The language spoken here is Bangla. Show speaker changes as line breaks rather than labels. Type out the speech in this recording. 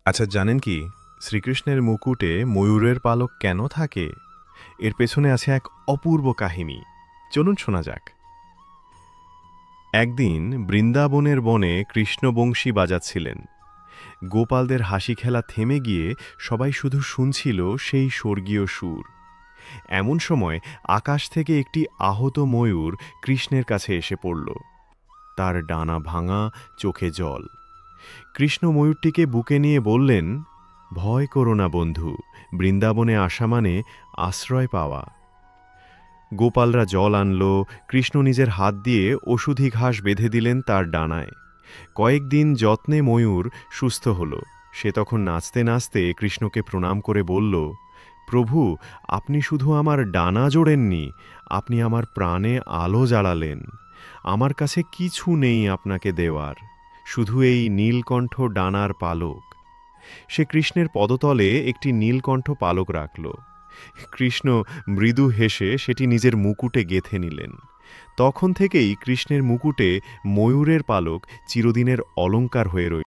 আচ্ছা, জানেন কি শ্রীকৃষ্ণের মুকুটে ময়ূরের পালক কেন থাকে? এর পেছনে আছে এক অপূর্ব কাহিনী। চলুন শোনা যাক। একদিন বৃন্দাবনের বনে কৃষ্ণ বংশী বাজাচ্ছিলেন। গোপালদের হাসি খেলা থেমে গিয়ে সবাই শুধু শুনছিল সেই স্বর্গীয় সুর। এমন সময় আকাশ থেকে একটি আহত ময়ূর কৃষ্ণের কাছে এসে পড়ল। তার ডানা ভাঙা, চোখে জল। কৃষ্ণ ময়ূরটিকে বুকে নিয়ে বললেন, ভয় করো না বন্ধু, বৃন্দাবনে আসা মানে আশ্রয় পাওয়া। গোপালরা জল আনল, কৃষ্ণ নিজের হাত দিয়ে ওষুধি ঘাস বেঁধে দিলেন তার ডানায়। কয়েকদিন যত্নে ময়ূর সুস্থ হল। সে তখন নাচতে নাচতে কৃষ্ণকে প্রণাম করে বলল, প্রভু, আপনি শুধু আমার ডানা জোড়েননি, আপনি আমার প্রাণে আলো জ্বালালেন। আমার কাছে কিছু নেই আপনাকে দেওয়ার, শুধু এই নীলকণ্ঠ ডানার পালক। সে কৃষ্ণের পদতলে একটি নীলকণ্ঠ পালক রাখল। কৃষ্ণ মৃদু হেসে সেটি নিজের মুকুটে গেঁথে নিলেন। তখন থেকেই কৃষ্ণের মুকুটে ময়ূরের পালক চিরদিনের অলংকার হয়ে রইল।